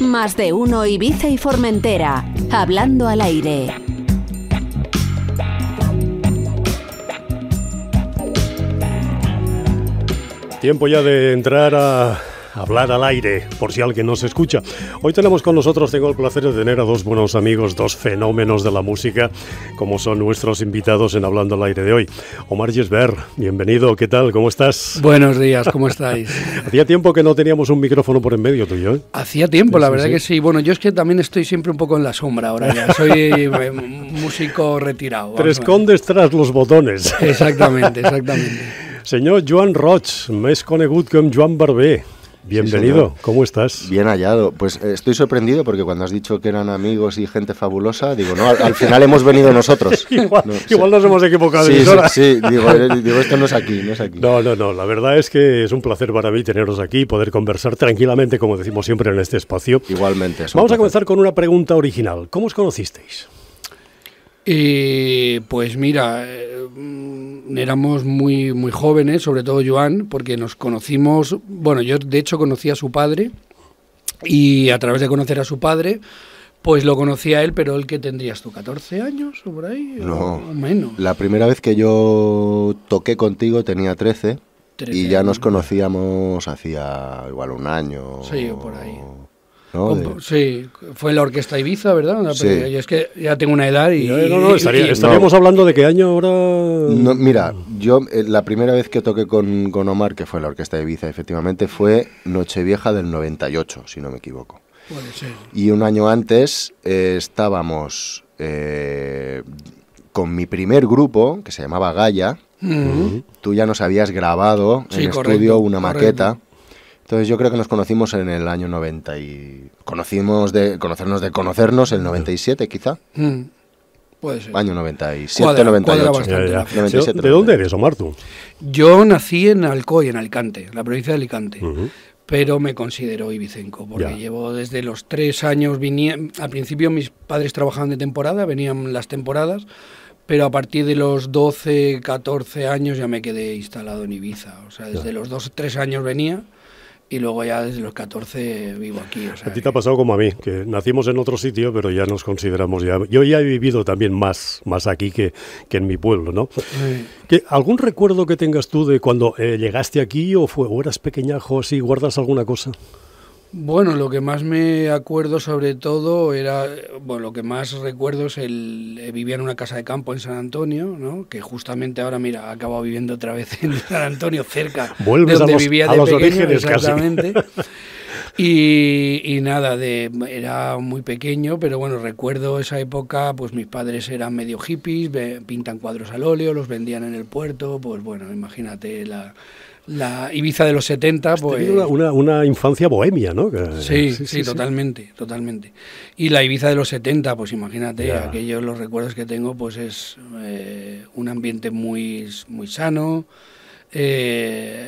Más de uno Ibiza y Formentera. Hablando al aire. Tiempo ya de entrar a hablar al aire, por si alguien nos escucha. Hoy tenemos con nosotros, tengo el placer de tener a dos buenos amigos, dos fenómenos de la música, como son nuestros invitados en Hablando al Aire de hoy. Omar Gisbert, bienvenido, ¿qué tal? ¿Cómo estás? Buenos días, ¿cómo estáis? Hacía tiempo que no teníamos un micrófono por en medio tuyo, ¿eh? Hacía tiempo, la verdad que sí. Bueno, yo es que también estoy siempre un poco en la sombra ahora ya. Soy músico retirado. Te escondes tras los botones. Exactamente. Señor Joan Roig, més conegut com Joan Barber. Bienvenido, sí, ¿cómo estás? Bien hallado. Pues estoy sorprendido porque cuando has dicho que eran amigos y gente fabulosa, digo, no, al final hemos venido nosotros. Igual nos hemos equivocado. Sí, digo, esto no es aquí. No, la verdad es que es un placer para mí teneros aquí, poder conversar tranquilamente, como decimos siempre en este espacio. Igualmente. Vamos a comenzar con una pregunta original. ¿Cómo os conocisteis? Pues mira, éramos muy jóvenes, sobre todo Joan, porque nos conocimos, bueno, yo de hecho conocí a su padre y a través de conocer a su padre, pues lo conocí a él, pero él que tendrías tú, 14 años o por ahí, no, o menos. La primera vez que yo toqué contigo tenía 13 y ya nos conocíamos hacía igual un año. Sí, o por ahí. ¿No? Sí, fue en la Orquesta Ibiza, ¿verdad? Sí. Yo es que ya tengo una edad y... estaríamos hablando de qué año ahora... No, mira, yo la primera vez que toqué con Omar, que fue en la Orquesta Ibiza, efectivamente, fue Nochevieja del 98, si no me equivoco. Puede ser. Y un año antes estábamos con mi primer grupo, que se llamaba Gaia. Tú ya nos habías grabado en estudio una maqueta. Entonces yo creo que nos conocimos en el año 90 y conocernos el 97 quizá. Puede ser. Año 97, 98. Bastante, ya. 97, ¿De dónde eres, Omar, tú? Yo nací en Alcoy, en Alicante, la provincia de Alicante. Pero me considero ibicenco, porque llevo desde los 3 años, al principio mis padres trabajaban de temporada, venían las temporadas, pero a partir de los 12, 14 años ya me quedé instalado en Ibiza. O sea, desde los 2, 3 años venía. Y luego ya desde los 14 vivo aquí. O sea, a ti te ha pasado como a mí, que nacimos en otro sitio, pero ya nos consideramos ya... Yo ya he vivido también más aquí que en mi pueblo, ¿no? ¿Algún recuerdo que tengas tú de cuando llegaste aquí o eras pequeñajo, así, guardas alguna cosa? Bueno, lo que más me acuerdo sobre todo era, bueno, lo que más recuerdo es vivía en una casa de campo en San Antonio, ¿no? Que justamente ahora, mira, acabo viviendo otra vez en San Antonio, cerca de donde vivía de los pequeño, orígenes exactamente. Y nada, era muy pequeño, pero bueno, recuerdo esa época, pues mis padres eran medio hippies, pintan cuadros al óleo, los vendían en el puerto, pues bueno, imagínate la Ibiza de los 70, pues... Una infancia bohemia, ¿no? Sí, totalmente. Y la Ibiza de los 70, pues imagínate, aquellos los recuerdos que tengo, pues es un ambiente muy sano,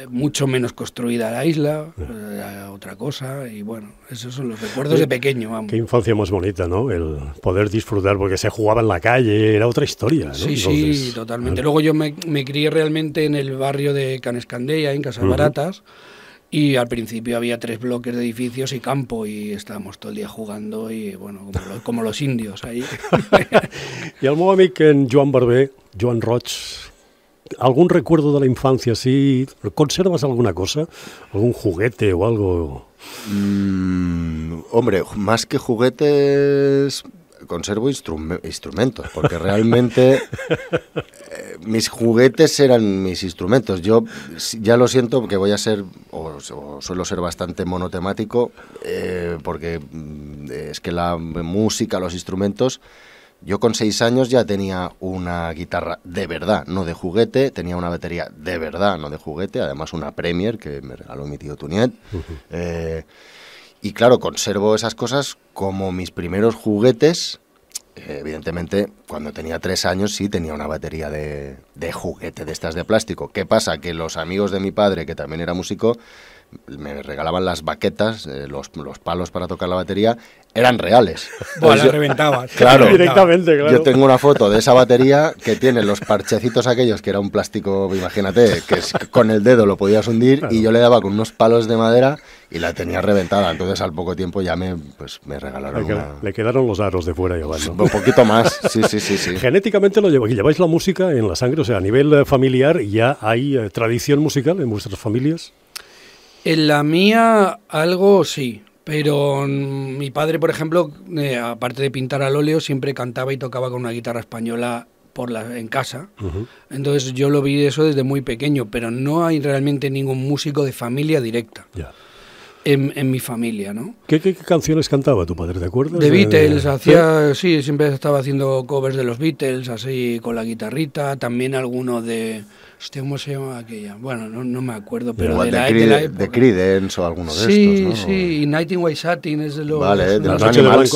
mucho menos construida la isla, otra cosa, y bueno, esos son los recuerdos de pequeño, vamos. Qué infancia más bonita, ¿no? El poder disfrutar, porque se jugaba en la calle, era otra historia, ¿no? Sí, totalmente. Luego yo me crié realmente en el barrio de Can Escandella, en Casas Baratas, y al principio había 3 bloques de edificios y campo, y estábamos todo el día jugando, y bueno, como los indios ahí. Y al meu amic en Joan Barber, Joan Roig, ¿algún recuerdo de la infancia así? ¿Conservas alguna cosa? ¿Algún juguete o algo? Hombre, más que juguetes, conservo instrumentos, porque realmente mis juguetes eran mis instrumentos. Yo ya lo siento porque voy a ser, o suelo ser bastante monotemático, porque es que la música, los instrumentos... Yo con 6 años ya tenía una guitarra de verdad, no de juguete, tenía una batería de verdad, no de juguete, además una Premier que me regaló mi tío Tuniet. Y claro, conservo esas cosas como mis primeros juguetes. Evidentemente, cuando tenía 3 años sí tenía una batería de juguete, de estas de plástico. ¿Qué pasa? Que los amigos de mi padre, que también era músico, me regalaban las baquetas, los palos para tocar la batería, eran reales. Bueno, las reventabas. Claro, directamente, claro. Yo tengo una foto de esa batería que tiene los parchecitos aquellos, que era un plástico, imagínate, que con el dedo lo podías hundir, claro. Y yo le daba con unos palos de madera y la tenía reventada. Entonces al poco tiempo ya me regalaron Le quedaron los aros de fuera igual, ¿no? Un poquito más, sí. Genéticamente lleváis la música en la sangre, o sea, a nivel familiar, ¿ya hay tradición musical en vuestras familias? En la mía algo sí, pero mi padre, por ejemplo, aparte de pintar al óleo, siempre cantaba y tocaba con una guitarra española en casa. Entonces yo lo vi eso desde muy pequeño, pero no hay realmente ningún músico de familia directa. Ya. En mi familia, ¿no? ¿Qué canciones cantaba tu padre, te acuerdas? De Beatles, sí, siempre estaba haciendo covers de los Beatles, así con la guitarrita, también alguno de... ¿Cómo se llama aquella? Bueno, no me acuerdo, pero igual de la época. De Creedence o alguno de estos, ¿no? Sí, y Night in White Satin es de los... Vale, de los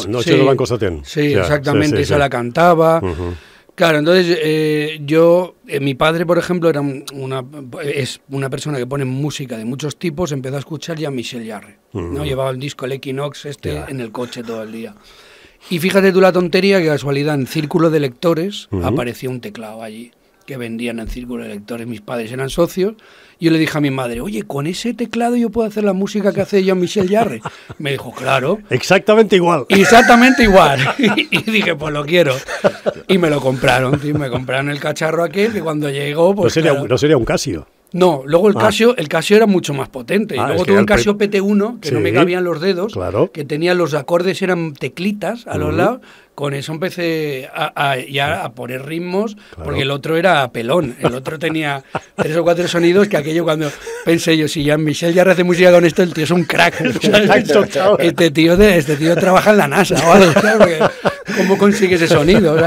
Noche de Blanco Satén. Sí, exactamente, esa la cantaba... Claro, entonces mi padre, por ejemplo, es una persona que pone música de muchos tipos, empezó a escuchar ya Michel Jarre, ¿no? Llevaba el disco, el Equinox en el coche todo el día. Y fíjate tú la tontería, que casualidad, en Círculo de Lectores apareció un teclado allí, que vendían en Círculo de Lectores, mis padres eran socios, y yo le dije a mi madre, oye, con ese teclado yo puedo hacer la música que hace Jean-Michel Jarre. Me dijo, claro. Exactamente igual. Exactamente igual. Y dije, pues lo quiero. Y me lo compraron, tío, me compraron el cacharro aquel, que cuando llegó... Pues, no sería un Casio. No, luego el Casio era mucho más potente. Y luego tuve un Casio PT1, que no me cabían los dedos, que tenía los acordes, eran teclitas a los lados. Con eso empecé a poner ritmos, porque el otro era pelón. El otro tenía 3 o 4 sonidos, que aquello cuando pensé yo, si Jean-Michel Jarre hace música con esto, el tío es un crack. Este tío trabaja en la NASA o algo, ¿sabes? ¿Cómo consigue ese sonido?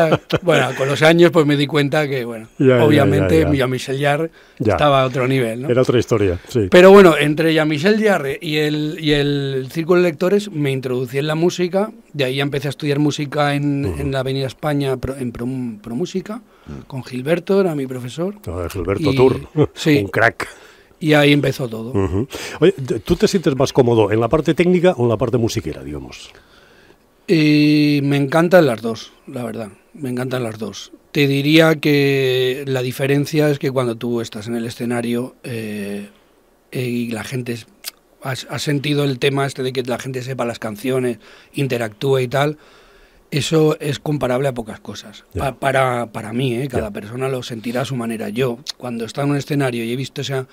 Bueno, con los años pues me di cuenta que, bueno, obviamente Jean-Michel Jarre estaba a otro nivel, ¿no? Era otra historia, sí. Pero bueno, entre Jean-Michel Jarre y el Círculo de Lectores me introducí en la música, de ahí empecé a estudiar música en la Avenida España, en ProMúsica, con Gilberto, era mi profesor. Gilberto Tur, sí, un crack. Y ahí empezó todo. Oye, ¿tú te sientes más cómodo en la parte técnica o en la parte musiquera, digamos? Me encantan las dos, la verdad, me encantan las dos. Te diría que la diferencia es que cuando tú estás en el escenario y la gente... Has sentido el tema de que la gente sepa las canciones, interactúe y tal, eso es comparable a pocas cosas. Para mí, cada persona lo sentirá a su manera. Yo, cuando he estado en un escenario y he visto esa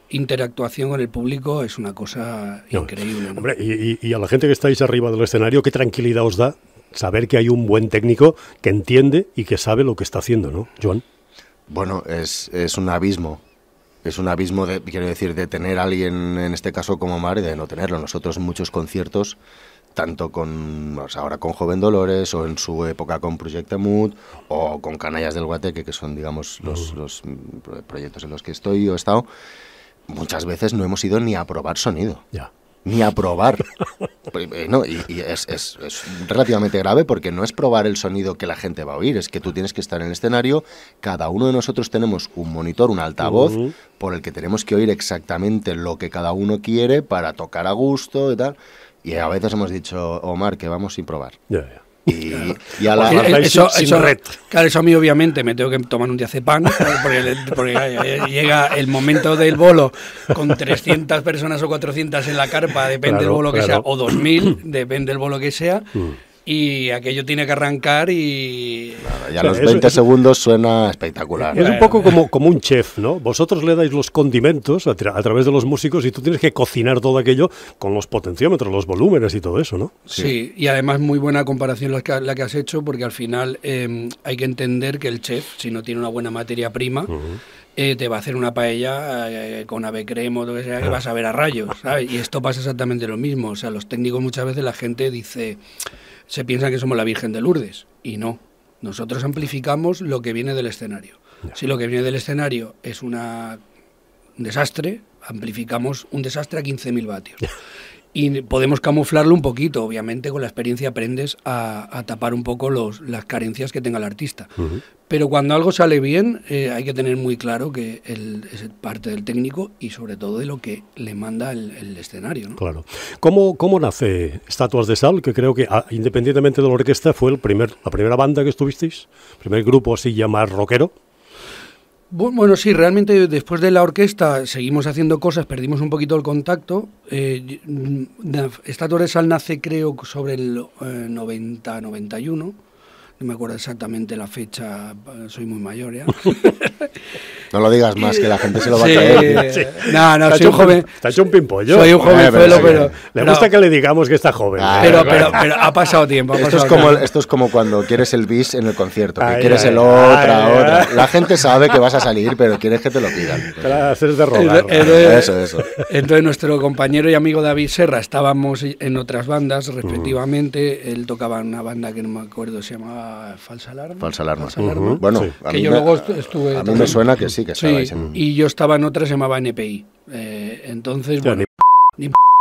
interactuación con el público, es una cosa increíble, ¿no? Hombre, y a la gente que estáis arriba del escenario, ¿qué tranquilidad os da saber que hay un buen técnico que entiende y que sabe lo que está haciendo, ¿no, Joan? Bueno, es un abismo. Es un abismo, quiero decir, de tener a alguien, en este caso como Omar, y de no tenerlo. Nosotros en muchos conciertos, tanto ahora con Joven Dolores, o en su época con Project Mood, o con Canallas del Guateque, que son, digamos, los proyectos en los que estoy o he estado, muchas veces no hemos ido ni a probar sonido. Ni a probar. No, y es relativamente grave, porque no es probar el sonido que la gente va a oír, es que tú tienes que estar en el escenario, cada uno de nosotros tenemos un monitor, un altavoz, por el que tenemos que oír exactamente lo que cada uno quiere para tocar a gusto y tal, y a veces hemos dicho, Omar, que vamos sin probar. Y a la claro, eso a mí obviamente me tengo que tomar un diazepam, porque llega el momento del bolo con 300 personas o 400 en la carpa, depende del bolo que sea, o 2000, depende del bolo que sea, y aquello tiene que arrancar y... Claro, ya los 20 segundos suena espectacular. Es un poco como un chef, ¿no? Vosotros le dais los condimentos a través de los músicos y tú tienes que cocinar todo aquello con los potenciómetros, los volúmenes y todo eso, ¿no? Sí, y además muy buena comparación la que has hecho, porque al final hay que entender que el chef, si no tiene una buena materia prima, te va a hacer una paella con ave crema o lo que sea, que vas a ver a rayos, ¿sabes? Y esto pasa exactamente lo mismo. O sea, los técnicos muchas veces la gente se piensa que somos la Virgen de Lourdes, y no. Nosotros amplificamos lo que viene del escenario. Si lo que viene del escenario es un desastre, amplificamos un desastre a 15.000 vatios. Y podemos camuflarlo un poquito, obviamente con la experiencia aprendes a tapar un poco las carencias que tenga el artista. Pero cuando algo sale bien, hay que tener muy claro que es parte del técnico y sobre todo de lo que le manda el escenario, ¿no? Claro. ¿Cómo nace Estatuas de Sal? Que creo que, independientemente de la orquesta, fue la primera banda que estuvisteis, primer grupo así ya más rockero. Bueno, sí, realmente después de la orquesta seguimos haciendo cosas, perdimos un poquito el contacto. Estatuas de Sal nace, creo, sobre el 90-91. No me acuerdo exactamente la fecha, soy muy mayor ya. No lo digas más, que la gente se lo va a caer. Sí. No, soy un joven. Está hecho un pimpollo. Soy un jovenzuelo, pero... Le gusta que le digamos que está joven. Pero ha pasado tiempo. Esto es como cuando quieres el bis en el concierto, que quieres el otra. La gente sabe que vas a salir, pero quieres que te lo pidan. Te la haces de rogar. Eso. Entonces nuestro compañero y amigo David Serra, estábamos en otras bandas, respectivamente. Él tocaba en una banda que no me acuerdo, se llamaba Falsa Alarma. Bueno, sí. Que yo luego estuve... A mí me suena que sí, que estabais y yo estaba en otra, se llamaba NPI. Entonces, bueno,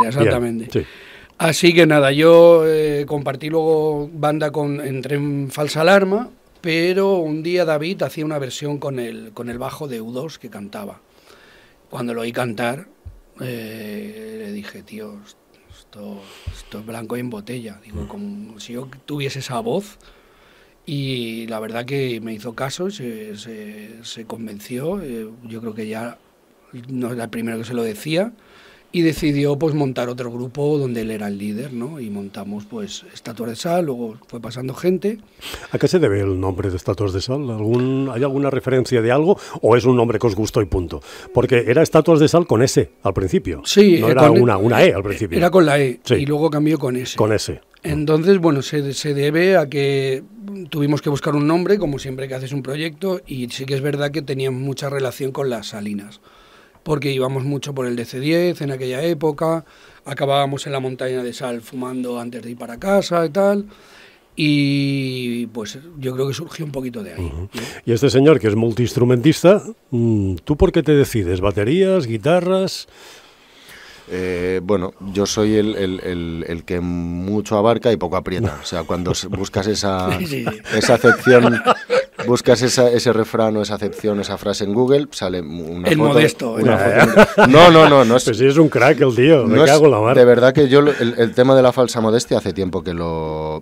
exactamente. Bien, sí. Así que nada, yo compartí luego banda entré en Falsa Alarma, pero un día David hacía una versión con el bajo de U2 que cantaba. Cuando lo oí cantar, le dije, tío, esto es blanco y en botella. Digo, como si yo tuviese esa voz. Y la verdad que me hizo caso, se convenció, yo creo que ya no era el primero que se lo decía, y decidió pues montar otro grupo donde él era el líder, ¿no? Y montamos pues Estatuas de Sal, luego fue pasando gente. ¿A qué se debe el nombre de Estatuas de Sal? ¿Hay alguna referencia de algo o es un nombre que os gustó y punto? Porque era Estatuas de Sal con S al principio. Sí. No era una E al principio. Era con la E, sí. Y luego cambió con S. Con S. Entonces, bueno, se debe a que tuvimos que buscar un nombre, como siempre que haces un proyecto, y sí que es verdad que teníamos mucha relación con las salinas, porque íbamos mucho por el DC-10 en aquella época, acabábamos en la montaña de Sal fumando antes de ir para casa y tal, y pues yo creo que surgió un poquito de ahí. ¿No? Y este señor, que es multiinstrumentista, ¿tú por qué te decides? ¿Baterías, guitarras...? Bueno, yo soy el que mucho abarca y poco aprieta. O sea, cuando buscas esa acepción, buscas ese refrán o esa acepción, esa frase en Google, sale una el foto. Modesto. No. Pues sí, es un crack el tío, me cago en la mar. De verdad que yo el tema de la falsa modestia hace tiempo que lo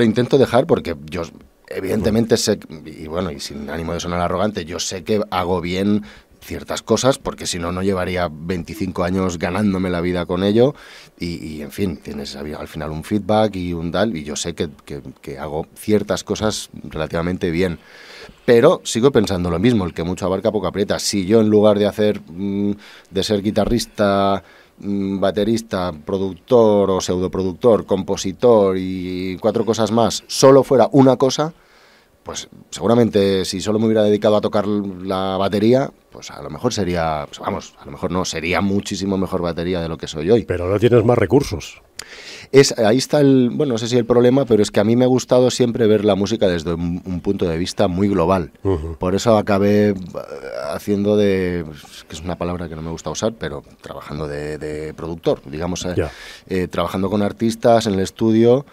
intento dejar, porque yo evidentemente sé, y sin ánimo de sonar arrogante, yo sé que hago bien ciertas cosas, porque si no, no llevaría 25 años ganándome la vida con ello, y en fin, tienes al final un feedback y un tal, y yo sé que hago ciertas cosas relativamente bien, pero sigo pensando lo mismo, el que mucho abarca poco aprieta. Si yo, en lugar de de ser guitarrista, baterista, productor o pseudoproductor, compositor y 4 cosas más, solo fuera una cosa, pues seguramente si solo me hubiera dedicado a tocar la batería, pues a lo mejor sería, sería muchísimo mejor batería de lo que soy hoy. Pero ahora tienes más recursos. Ahí está no sé si el problema, pero es que a mí me ha gustado siempre ver la música desde un punto de vista muy global. Por eso acabé haciendo que es una palabra que no me gusta usar, pero trabajando de productor, digamos, trabajando con artistas en el estudio,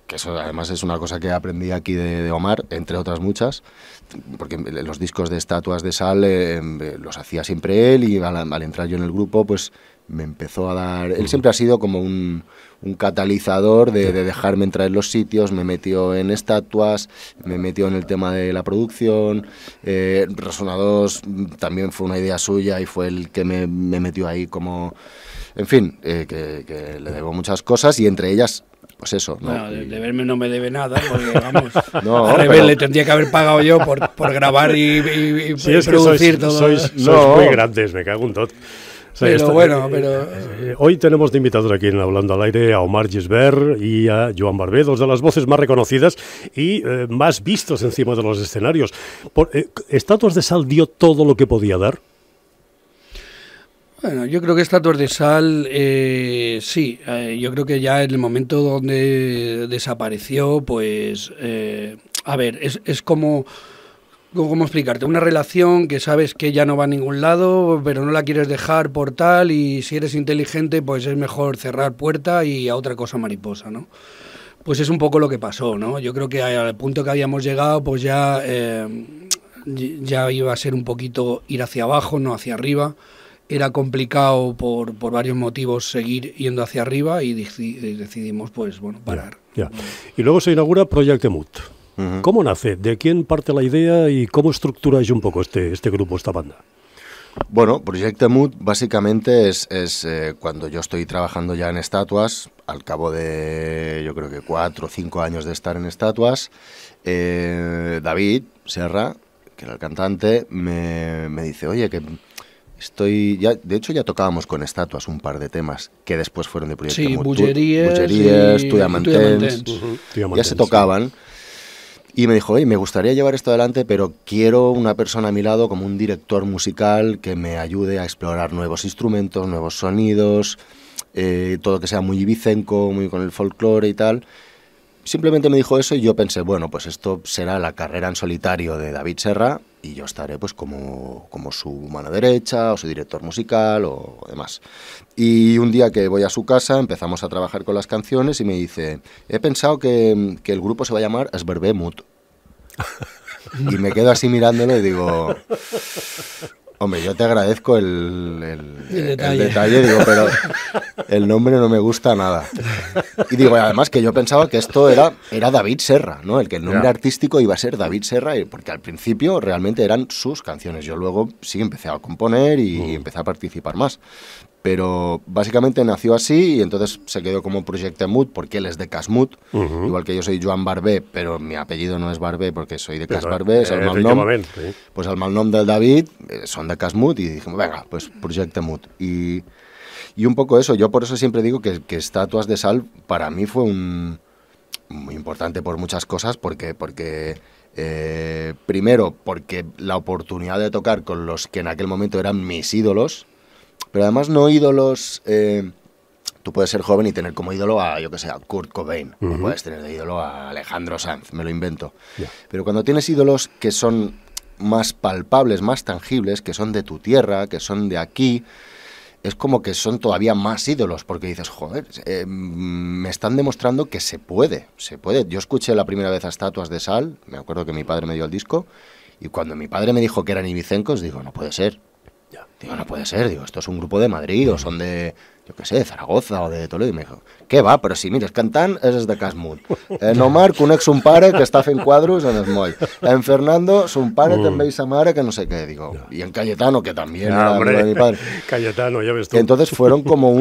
que eso además es una cosa que aprendí aquí de Omar, entre otras muchas, porque los discos de Estatuas de Sal los hacía siempre él, y al entrar yo en el grupo, pues me empezó a dar... Él siempre ha sido como un catalizador de dejarme entrar en los sitios, me metió en Estatuas, me metió en el tema de la producción, Resonados también fue una idea suya y fue el que me metió ahí como... En fin, que le debo muchas cosas, y entre ellas... Pues eso, ¿no? Bueno, de verme no me debe nada, porque vamos, al revés, le tendría que haber pagado yo por grabar y sí, es producir que todo. Sois muy grandes, me cago en todo. O sea, hoy tenemos de invitados aquí en Hablando al Aire a Omar Gisbert y a Joan Barber, dos de las voces más reconocidas y más vistos encima de los escenarios. ¿Estatuas de Sal dio todo lo que podía dar? Bueno, yo creo que Estatuas de Sal, sí, yo creo que ya en el momento donde desapareció, pues, a ver, es como... ¿Cómo explicarte? Una relación que sabes que ya no va a ningún lado, pero no la quieres dejar por tal, y si eres inteligente, pues es mejor cerrar puerta y a otra cosa mariposa, ¿no? Pues es un poco lo que pasó, ¿no? Yo creo que al punto que habíamos llegado, pues ya iba a ser un poquito ir hacia abajo, no hacia arriba. Era complicado por varios motivos seguir yendo hacia arriba, y decidimos, pues, bueno, parar. Ya. Y luego se inaugura Project Emut. ¿Cómo nace? ¿De quién parte la idea y cómo estructuráis un poco este grupo, esta banda? Bueno, Projecte Mood básicamente es cuando yo estoy trabajando ya en Estatuas, al cabo de yo creo que 4 o 5 años de estar en Estatuas, David Serra, que era el cantante, me dice, oye, que de hecho ya tocábamos con Estatuas un par de temas que después fueron de Projecte Mood. Bulleries, Tu Diamantens, ya se tocaban. Y me dijo, oye, me gustaría llevar esto adelante, pero quiero una persona a mi lado como un director musical que me ayude a explorar nuevos instrumentos, nuevos sonidos, todo que sea muy ibicenco, muy con el folclore y tal. Simplemente me dijo eso y yo pensé, bueno, pues esto será la carrera en solitario de David Serra y yo estaré pues como su mano derecha o su director musical o demás. Y un día que voy a su casa empezamos a trabajar con las canciones y me dice, he pensado que el grupo se va a llamar Esbervé Mood. Y me quedo así mirándolo y digo, hombre, yo te agradezco el detalle, digo, pero el nombre no me gusta nada. Y digo, además que yo pensaba que esto era David Serra, ¿no? Que el nombre artístico iba a ser David Serra, porque al principio realmente eran sus canciones. Yo luego sí empecé a componer y empecé a participar más. Pero básicamente nació así y entonces se quedó como Projecte Mood porque él es de Casmut, igual que yo soy Joan Barbé, pero mi apellido no es Barbé porque soy de Cas Barbé, es el malnom. Pues el malnom del David son de Casmut y dijimos, venga, pues Projecte Mood. Y un poco eso, yo por eso siempre digo que Estatuas de Sal para mí fue muy importante por muchas cosas, porque primero, porque la oportunidad de tocar con los que en aquel momento eran mis ídolos, pero además no ídolos, tú puedes ser joven y tener como ídolo a, yo que sé, a Kurt Cobain, o puedes tener de ídolo a Alejandro Sanz, me lo invento. Pero cuando tienes ídolos que son más palpables, más tangibles, que son de tu tierra, que son de aquí, es como que son todavía más ídolos, porque dices, joder, me están demostrando que se puede. Yo escuché la primera vez a Estatuas de Sal, me acuerdo que mi padre me dio el disco, y cuando mi padre me dijo que eran ibicencos, digo, no puede ser. Digo, no puede ser, esto es un grupo de Madrid, o son de, yo qué sé, de Zaragoza o de Toledo. Y me dijo, què va, però si mires, cantant és de Casmut. En Omar conec son pare que està fent quadros en el moll. En Fernando, son pare també y sa mare que no sé qué, digo. Y en Cayetano, que también era hombre, de mi padre. Cayetano, ya ves tú. Entonces fueron como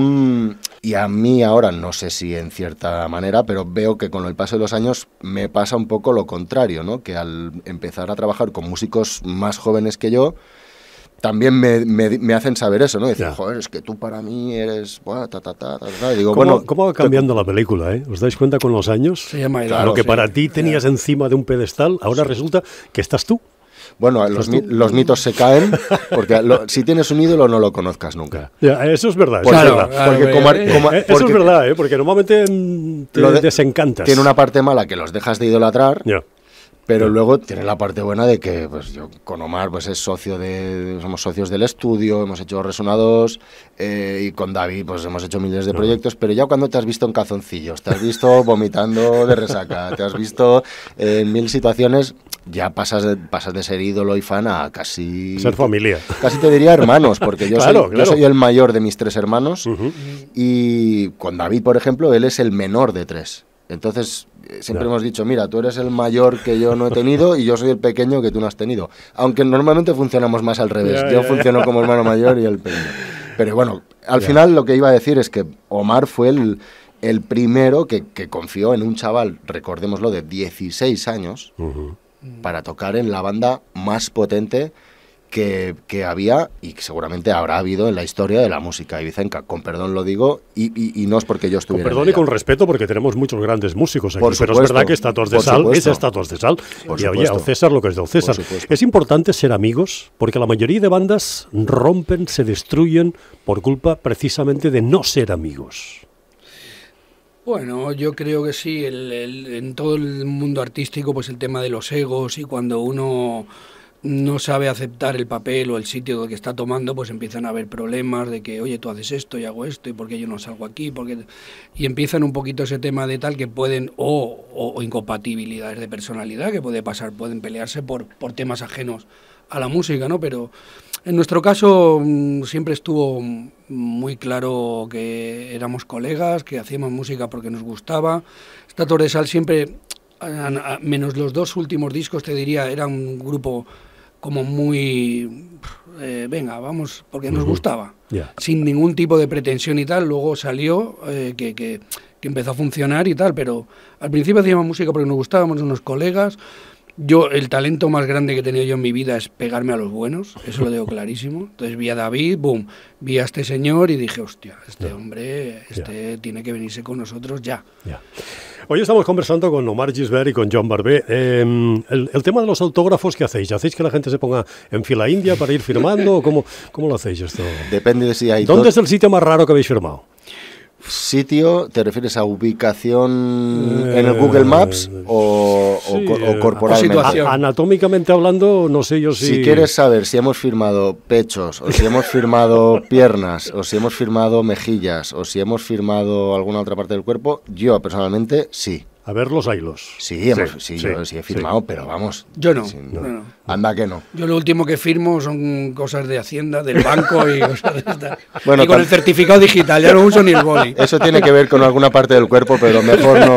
y a mí ahora, no sé si en cierta manera, pero veo que con el paso de los años me pasa un poco lo contrario, ¿no? Que al empezar a trabajar con músicos más jóvenes que yo, también me hacen saber eso, ¿no? Dicen, joder, es que tú para mí eres... Bueno, Y digo, ¿Cómo va cambiando la película, eh? ¿Os dais cuenta con los años? Se llama Lo que para ti tenías encima de un pedestal, ahora resulta que estás tú. Bueno, los mitos se caen, porque si tienes un ídolo no lo conozcas nunca. Ya, eso es verdad. Eso es verdad, porque normalmente te desencantas. Tiene una parte mala que los dejas de idolatrar, pero Sí. luego tiene la parte buena de que pues yo con Omar pues somos socios del estudio, hemos hecho Resonados, y con David pues hemos hecho miles de proyectos, pero ya cuando te has visto en calzoncillos, te has visto vomitando de resaca, te has visto en mil situaciones, ya pasas de ser ídolo y fan a casi... Ser familia. Casi te diría hermanos, porque yo soy el mayor de mis 3 hermanos, y con David, por ejemplo, él es el menor de 3. Entonces, siempre hemos dicho, mira, tú eres el mayor que yo no he tenido y yo soy el pequeño que tú no has tenido. Aunque normalmente funcionamos más al revés. Yo funciono como hermano mayor y el pequeño. Pero bueno, al final lo que iba a decir es que Omar fue el primero que confió en un chaval, recordémoslo, de 16 años, para tocar en la banda más potente que había y que seguramente habrá habido en la historia de la música ibicenca. Con perdón lo digo, y no es porque yo estuviera. Con perdón y con respeto, porque tenemos muchos grandes músicos aquí, pero es verdad que Estatuas de Sal es Estatuas de Sal. Y oye, al César lo que es del César. Es importante ser amigos, porque la mayoría de bandas rompen, se destruyen por culpa precisamente de no ser amigos. Bueno, yo creo que sí, en todo el mundo artístico, pues el tema de los egos, y cuando uno no sabe aceptar el papel o el sitio que está tomando, pues empiezan a haber problemas de que, oye, tú haces esto y hago esto, y por qué yo no salgo aquí, y empiezan un poquito ese tema de tal que pueden, o incompatibilidades de personalidad que puede pasar, pueden pelearse por temas ajenos a la música, ¿no? Pero en nuestro caso siempre estuvo muy claro que éramos colegas, que hacíamos música porque nos gustaba. Estatuas de Sal siempre menos los 2 últimos discos, te diría, era un grupo como muy... venga, vamos, porque nos gustaba, sin ningún tipo de pretensión y tal. Luego salió que empezó a funcionar y tal, pero al principio hacíamos música porque nos gustábamos, unos colegas. Yo, el talento más grande que he tenido yo en mi vida es pegarme a los buenos, eso lo digo clarísimo. Entonces vi a David, boom, vi a este señor y dije, hostia, este hombre, tiene que venirse con nosotros ya. Hoy estamos conversando con Omar Gisbert y con Joan Barber. El tema de los autógrafos, ¿qué hacéis? ¿Hacéis que la gente se ponga en fila india para ir firmando? ¿Cómo lo hacéis esto? Depende de si hay... ¿Dónde es el sitio más raro que habéis firmado? ¿Sitio? ¿Te refieres a ubicación en el Google Maps o corporalmente? Anatómicamente hablando, no sé yo si... Si quieres saber si hemos firmado pechos, o si hemos firmado piernas, o si hemos firmado mejillas, o si hemos firmado alguna otra parte del cuerpo, yo personalmente sí. A ver los hilos. Sí, yo sí he firmado, pero vamos. Yo no, no. Anda que no. Yo lo último que firmo son cosas de Hacienda, del banco y cosas de estas. Bueno, y con el certificado digital, ya no uso ni el boli. Eso tiene que ver con alguna parte del cuerpo, pero mejor no.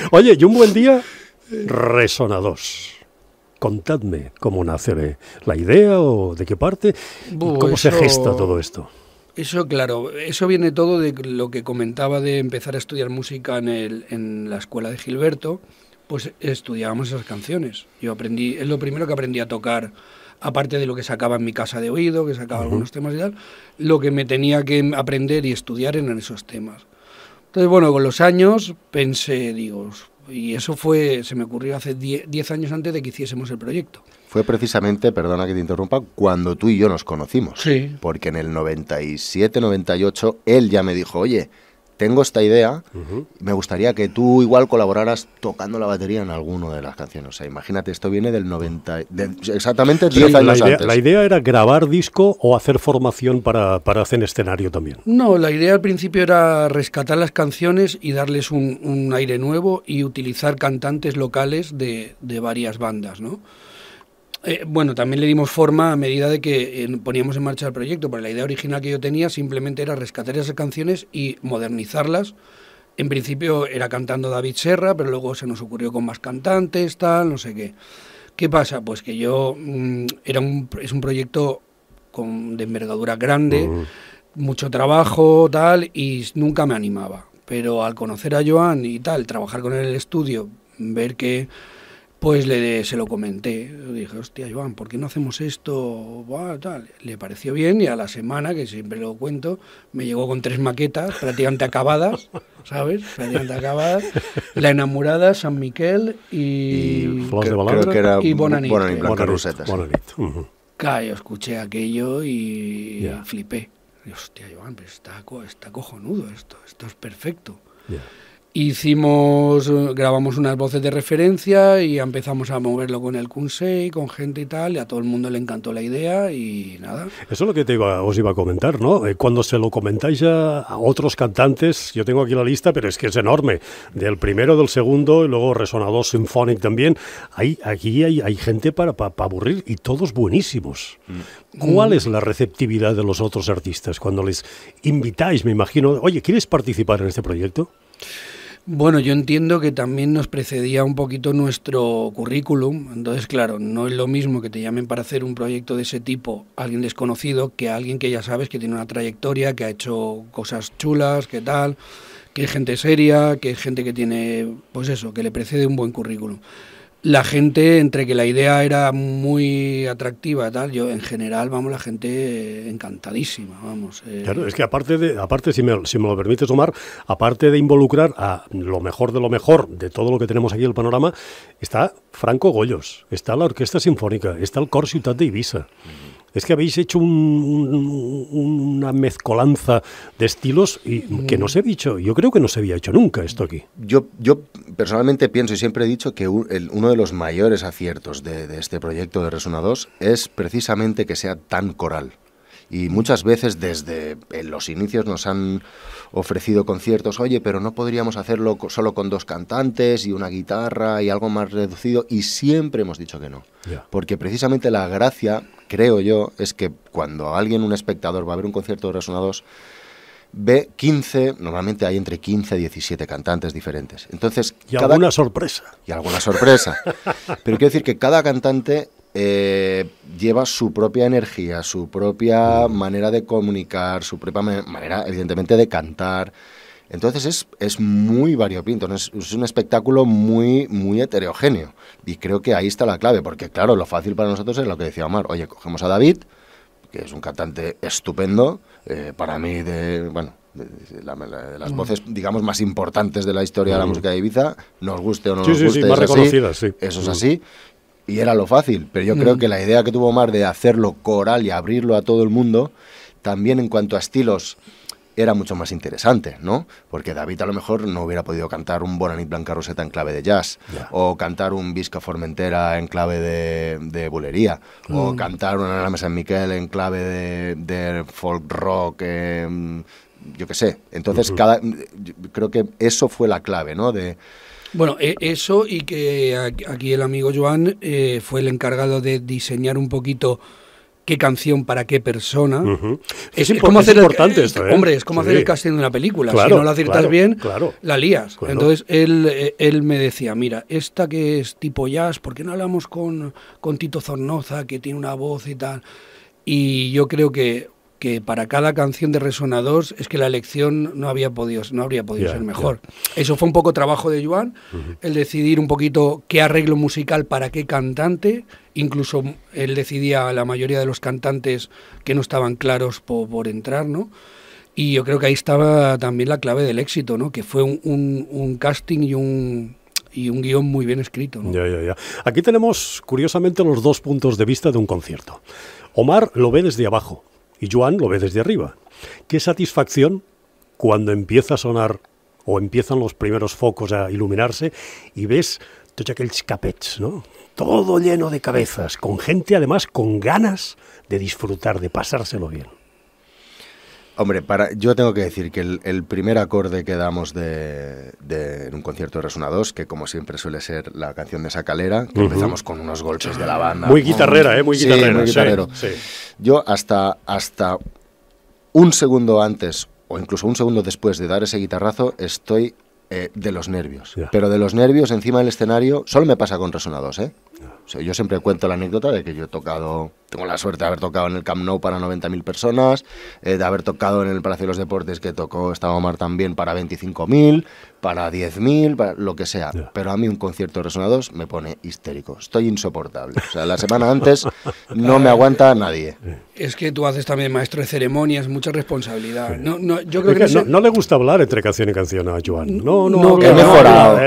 Oye, y un buen día, Resona2. Contadme cómo nace la idea o de qué parte y cómo se gesta todo esto. Eso, claro, eso viene todo de lo que comentaba de empezar a estudiar música en la escuela de Gilberto, pues estudiábamos esas canciones. Yo aprendí, es lo primero que aprendí a tocar, aparte de lo que sacaba en mi casa de oído, que sacaba algunos temas y tal, lo que me tenía que aprender y estudiar eran esos temas. Entonces, bueno, con los años pensé, digo, y eso se me ocurrió hace 10 años antes de que hiciésemos el proyecto. Fue precisamente, perdona que te interrumpa, cuando tú y yo nos conocimos. Sí. Porque en el 97, 98, él ya me dijo, oye, tengo esta idea, me gustaría que tú igual colaboraras tocando la batería en alguna de las canciones. O sea, imagínate, esto viene del 90, exactamente 10 años antes. ¿La idea era grabar disco o hacer formación para hacer escenario también? No, la idea al principio era rescatar las canciones y darles un aire nuevo y utilizar cantantes locales de varias bandas, ¿no? Bueno, también le dimos forma a medida de que poníamos en marcha el proyecto, porque la idea original que yo tenía simplemente era rescatar esas canciones y modernizarlas. En principio era cantando David Serra, pero luego se nos ocurrió con más cantantes, tal, no sé qué. ¿Qué pasa? Pues que yo es un proyecto de envergadura grande, mucho trabajo, tal, y nunca me animaba. Pero al conocer a Joan y tal, trabajar con él en el estudio, ver que... Pues se lo comenté, dije, hostia, Joan, ¿por qué no hacemos esto? Buah, tal. Le pareció bien y a la semana, que siempre lo cuento, me llegó con 3 maquetas prácticamente acabadas, ¿sabes? Prácticamente acabadas. La Enamorada, San Miquel y creo que era Bonanit. Blanca Rosetas. Claro, yo escuché aquello y flipé. Y, hostia, Joan, pero está cojonudo esto es perfecto. Grabamos unas voces de referencia y empezamos a moverlo con el Kunsei, con gente y tal, y a todo el mundo le encantó la idea y nada. Eso es lo que os iba a comentar, ¿no? Cuando se lo comentáis a otros cantantes, yo tengo aquí la lista, pero es que es enorme, del primero, del segundo, y luego Resona2 Symphonic también, aquí hay gente para aburrir y todos buenísimos. ¿Cuál es la receptividad de los otros artistas cuando les invitáis, me imagino, oye, ¿quieres participar en este proyecto? Bueno, yo entiendo que también nos precedía un poquito nuestro currículum, entonces claro, no es lo mismo que te llamen para hacer un proyecto de ese tipo alguien desconocido que alguien que ya sabes que tiene una trayectoria, que ha hecho cosas chulas, que tal, que es gente seria, que es gente que tiene, pues eso, que le precede un buen currículum. La gente, entre que la idea era muy atractiva, tal, yo en general, la gente encantadísima, vamos. Claro, es que aparte si me lo permites, Omar, aparte de involucrar a lo mejor de todo lo que tenemos aquí en el panorama, está Franco Goyos, está la Orquesta Sinfónica, está el Cor Ciutat d'Eivissa. Es que habéis hecho una mezcolanza de estilos que no se había hecho. Yo creo que no se había hecho nunca esto aquí. Yo personalmente pienso y siempre he dicho que uno de los mayores aciertos de este proyecto de Resona2 es precisamente que sea tan coral. Y muchas veces desde los inicios nos han ofrecido conciertos, oye, pero no podríamos hacerlo solo con 2 cantantes y una guitarra y algo más reducido, y siempre hemos dicho que no. Porque precisamente la gracia, creo yo, es que cuando un espectador va a ver un concierto de Resona2, ve 15, normalmente hay entre 15 y 17 cantantes diferentes. Entonces, y alguna sorpresa. Y alguna sorpresa. Pero quiero decir que cada cantante lleva su propia energía, su propia manera de comunicar, su propia manera, evidentemente, de cantar. Entonces es muy variopinto, ¿no? Es un espectáculo muy, muy heterogéneo. Y creo que ahí está la clave, porque claro, lo fácil para nosotros es lo que decía Omar. Oye, cogemos a David, que es un cantante estupendo, para mí de las voces, digamos, más importantes de la historia de la música de Ibiza, nos guste o no nos guste, más reconocidas, sí. Eso es así. Y era lo fácil, pero yo creo que la idea que tuvo Omar de hacerlo coral y abrirlo a todo el mundo, también en cuanto a estilos, era mucho más interesante, ¿no? Porque David a lo mejor no hubiera podido cantar un Bona nit Blanca Roseta en clave de jazz, o cantar un Visca Formentera en clave de bulería, o cantar una Ana San Miquel en clave de folk rock, yo qué sé. Entonces, creo que eso fue la clave, ¿no? Bueno, eso, y que aquí el amigo Joan fue el encargado de diseñar un poquito qué canción para qué persona. Es importante esto, ¿eh? Hombre, es como hacer el casting de una película. Claro, si no lo aciertas bien, la lías. Claro. Entonces él me decía, mira, esta que es tipo jazz, ¿por qué no hablamos con Tito Zornoza, que tiene una voz y tal? Y yo creo que para cada canción de Resona 2 es que la elección no habría podido ser mejor. Eso fue un poco trabajo de Joan, el decidir un poquito qué arreglo musical para qué cantante. Incluso él decidía la mayoría de los cantantes que no estaban claros por entrar, ¿no? Y yo creo que ahí estaba también la clave del éxito, ¿no? Que fue un casting y un guión muy bien escrito, ¿no? Ya. Aquí tenemos, curiosamente, los dos puntos de vista de un concierto. Omar lo ve desde abajo y Joan lo ve desde arriba. Qué satisfacción cuando empieza a sonar o empiezan los primeros focos a iluminarse y ves tots aquells capets, ¿no? Todo lleno de cabezas, con gente además con ganas de disfrutar, de pasárselo bien. Hombre, yo tengo que decir que el primer acorde que damos en un concierto de Resona 2, que como siempre suele ser la canción de Sacalera, que empezamos con unos golpes de la banda. Muy guitarrera, muy guitarrera. Sí, muy guitarrero. Sí. Yo hasta un segundo antes, o incluso un segundo después de dar ese guitarrazo, estoy de los nervios. Pero de los nervios encima del escenario, solo me pasa con Resona 2, ¿eh? O sea, yo siempre cuento la anécdota de que yo tengo la suerte de haber tocado en el Camp Nou para 90.000 personas, de haber tocado en el Palacio de los Deportes, que estaba Omar también, para 25.000, para 10.000, para lo que sea. Pero a mí un concierto de Resona 2 me pone histérico, estoy insoportable. O sea, la semana antes no me aguanta nadie. Es que tú haces también maestro de ceremonias, mucha responsabilidad. Yo creo que no le gusta hablar entre canción y canción a Joan. No, he mejorado,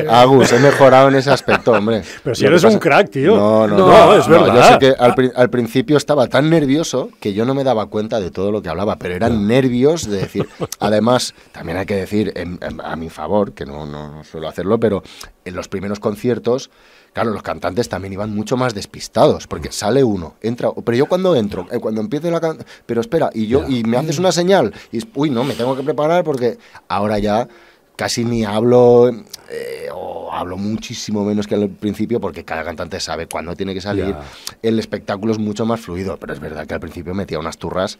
Agus, he mejorado en ese aspecto, hombre. Pero si eres un crack, tío. No, es verdad. Yo sé que al principio estaba tan nervioso que yo no me daba cuenta de todo lo que hablaba, pero eran nervios de decir. Además, también hay que decir, a mi favor, que no suelo hacerlo, pero en los primeros conciertos, claro, los cantantes también iban mucho más despistados, porque sale uno, entra, pero yo cuando entro, cuando empiece la canción, pero espera, y me haces una señal, y no, me tengo que preparar porque ahora ya casi ni hablo, o hablo muchísimo menos que al principio, porque cada cantante sabe cuándo tiene que salir. El espectáculo es mucho más fluido, pero es verdad que al principio metía unas turras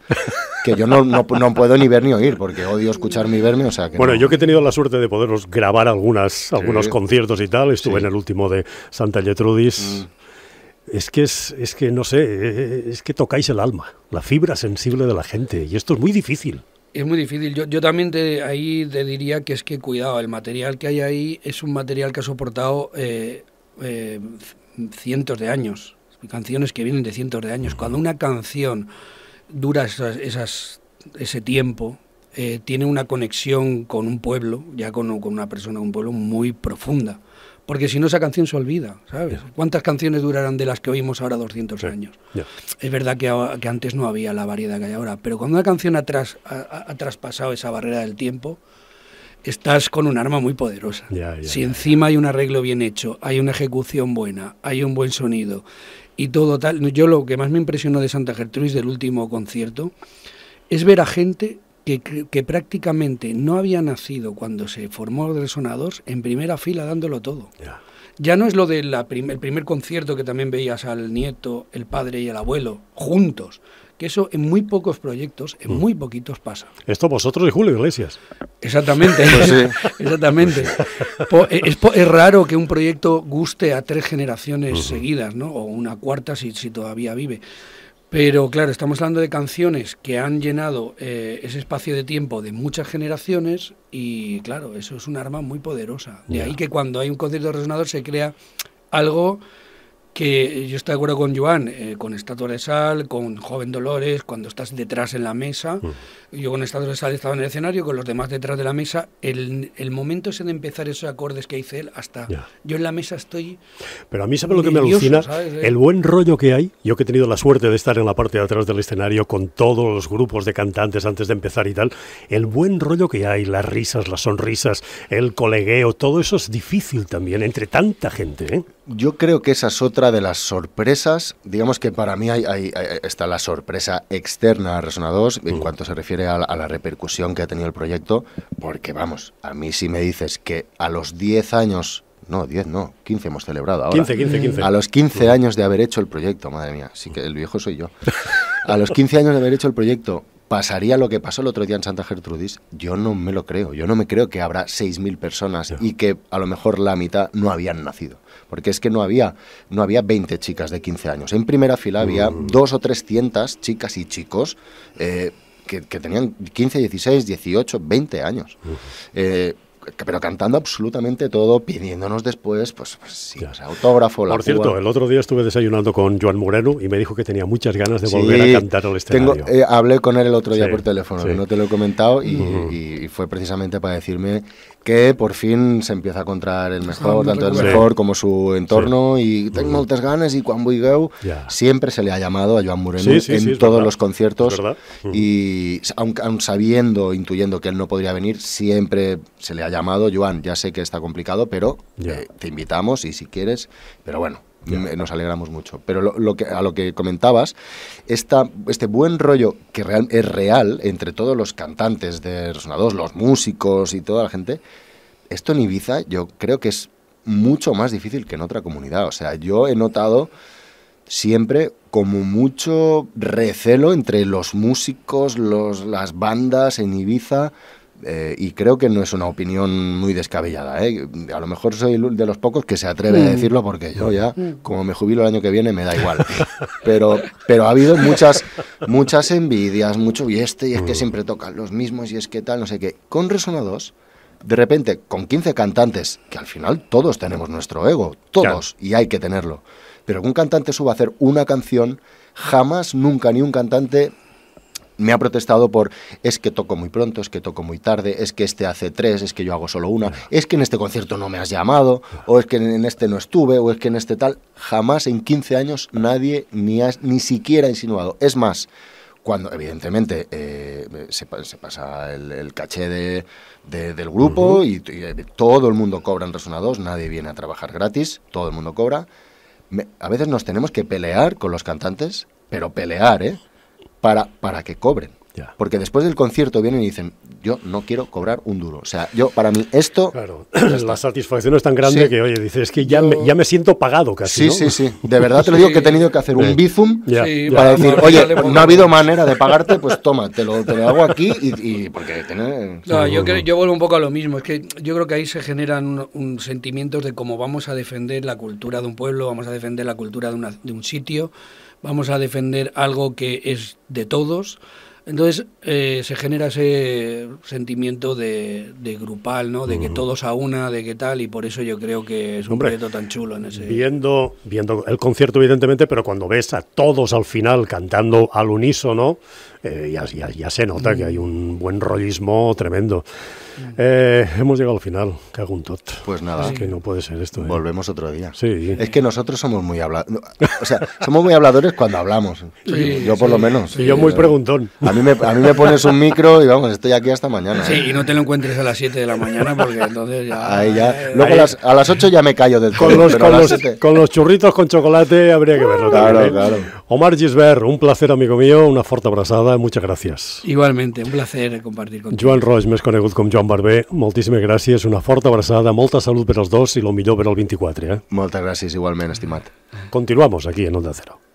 que yo no puedo ni ver ni oír, porque odio escucharme y verme, o sea que bueno, yo que he tenido la suerte de poderos grabar algunos conciertos y tal, estuve en el último de Santa Gertrudis. Es que no sé, es que tocáis el alma, la fibra sensible de la gente, y esto es muy difícil. Es muy difícil. Yo también ahí te diría que es que cuidado, el material que hay ahí es un material que ha soportado cientos de años, canciones que vienen de cientos de años. Cuando una canción dura ese tiempo, tiene una conexión con un pueblo, ya con una persona, un pueblo muy profunda. Porque si no, esa canción se olvida, ¿sabes? ¿Cuántas canciones durarán de las que oímos ahora 200 años? Es verdad que antes no había la variedad que hay ahora, pero cuando una canción ha traspasado esa barrera del tiempo, estás con un arma muy poderosa. Si encima hay un arreglo bien hecho, hay una ejecución buena, hay un buen sonido y todo tal. Yo lo que más me impresionó de Santa Gertrudis, del último concierto, es ver a gente que prácticamente no había nacido cuando se formó Resona 2 en primera fila dándolo todo. Ya no es lo del el primer concierto que también veías al nieto, el padre y el abuelo juntos, que eso en muy pocos proyectos, en muy poquitos pasa. Esto vosotros y Julio Iglesias. Exactamente, Pues sí. exactamente. Es raro que un proyecto guste a 3 generaciones seguidas, ¿no? O una cuarta si todavía vive. Pero claro, estamos hablando de canciones que han llenado ese espacio de tiempo de muchas generaciones y claro, eso es un arma muy poderosa. De ahí que cuando hay un concierto de Resonador se crea algo que yo estoy de acuerdo con Joan, con Estatua de Sal, con Joven Dolores, cuando estás detrás en la mesa. Yo con Estatua de Sal estaba en el escenario, con los demás detrás de la mesa. El momento ese de empezar esos acordes que dice él, hasta yo en la mesa estoy. Pero a mí, ¿sabe lo que me alucina? ¿Sabes? El buen rollo que hay. Yo que he tenido la suerte de estar en la parte de atrás del escenario con todos los grupos de cantantes antes de empezar y tal. El buen rollo que hay, las risas, las sonrisas, el colegueo, todo eso es difícil también entre tanta gente, ¿eh? Yo creo que esa es otra de las sorpresas. Digamos que para mí está la sorpresa externa a Resona 2 en cuanto se refiere a la repercusión que ha tenido el proyecto, porque vamos, a mí si me dices que a los 10 años, no, 10 no, 15 hemos celebrado ahora. 15. A los 15 años de haber hecho el proyecto, madre mía, sí que el viejo soy yo. A los 15 años de haber hecho el proyecto, pasaría lo que pasó el otro día en Santa Gertrudis. Yo no me lo creo. Yo no me creo que habrá 6.000 personas y que a lo mejor la mitad no habían nacido. Porque es que no había 20 chicas de 15 años. En primera fila había 200 o 300 chicas y chicos que tenían 15, 16, 18, 20 años. Pero cantando absolutamente todo, pidiéndonos después, pues sí, o sea, autógrafo, la Por cierto, Cuba. el otro día estuve desayunando con Joan Moreno y me dijo que tenía muchas ganas de volver a cantar al escenario. Hablé con él el otro día por teléfono, sí. no te lo he comentado, y fue precisamente para decirme que por fin se empieza a encontrar el mejor, tanto el mejor como su entorno, y tengo moltes ganas, y cuando vulgueu, siempre se le ha llamado a Joan Moreno en todos los conciertos, y aun sabiendo, intuyendo que él no podría venir, siempre se le ha llamado: Joan, ya sé que está complicado, pero te invitamos y si quieres, pero bueno, nos alegramos mucho. Pero a lo que comentabas, este buen rollo que es real entre todos los cantantes de Resona 2, los músicos y toda la gente, esto en Ibiza yo creo que es mucho más difícil que en otra comunidad. O sea, yo he notado siempre como mucho recelo entre los músicos, las bandas en Ibiza. Y creo que no es una opinión muy descabellada, ¿eh? A lo mejor soy de los pocos que se atreve a decirlo, porque yo ya, como me jubilo el año que viene, me da igual. Pero ha habido muchas envidias, y es que siempre tocan los mismos, y es que tal, no sé qué. Con Resona 2, de repente, con 15 cantantes, que al final todos tenemos nuestro ego, todos, y hay que tenerlo. Pero que un cantante suba a hacer una canción, jamás, nunca, ni un cantante me ha protestado por: es que toco muy pronto, es que toco muy tarde, es que este hace 3, es que yo hago solo una, es que en este concierto no me has llamado, o es que en este no estuve, o es que en este tal. Jamás en 15 años nadie ni siquiera ha insinuado. Es más, cuando evidentemente se pasa el caché del grupo y todo el mundo cobra en Resona 2, nadie viene a trabajar gratis, todo el mundo cobra. A veces nos tenemos que pelear con los cantantes, pero pelear, para que cobren. Porque después del concierto vienen y dicen: yo no quiero cobrar un duro. O sea, para mí esto... Claro, la satisfacción es tan grande que, oye, dices, es que ya me siento pagado casi, ¿no? Sí. De verdad te lo digo, que he tenido que hacer un bizum para decir: oye, no ha habido manera de pagarte, pues toma, te lo hago aquí y porque tener... No, yo vuelvo un poco a lo mismo. Es que yo creo que ahí se generan sentimientos de cómo vamos a defender la cultura de un pueblo, vamos a defender la cultura de un sitio, vamos a defender algo que es de todos. Entonces se genera ese sentimiento de grupal, ¿no? De que todos a una, de que tal, y por eso yo creo que es un proyecto tan chulo en ese... Viendo el concierto, evidentemente, pero cuando ves a todos al final cantando al unísono, ya se nota que hay un buen rollismo tremendo. Hemos llegado al final, cago un tot. Pues nada. Es que no puede ser esto. Volvemos otro día. Sí. Es que nosotros somos muy habladores. O sea, somos muy habladores cuando hablamos. Yo por lo menos. Y yo muy preguntón. A mí me pones un micro y vamos, estoy aquí hasta mañana. Sí, y no te lo encuentres a las 7 de la mañana porque entonces ya... Ahí ya. Luego a las 8 ya me callo del todo. Con los churritos con chocolate habría que verlo. Claro. Omar Gisbert, un placer, amigo mío, una forta abraçada, muchas gracias. Igualmente, un placer compartir contigo. Joan Roig, més conegut com Joan Barber, moltíssimes gràcies, una forta abraçada, molta salut per als dos i el millor per al 24. Moltes gràcies, igualment, estimat. Continuamos aquí en Onda Cero.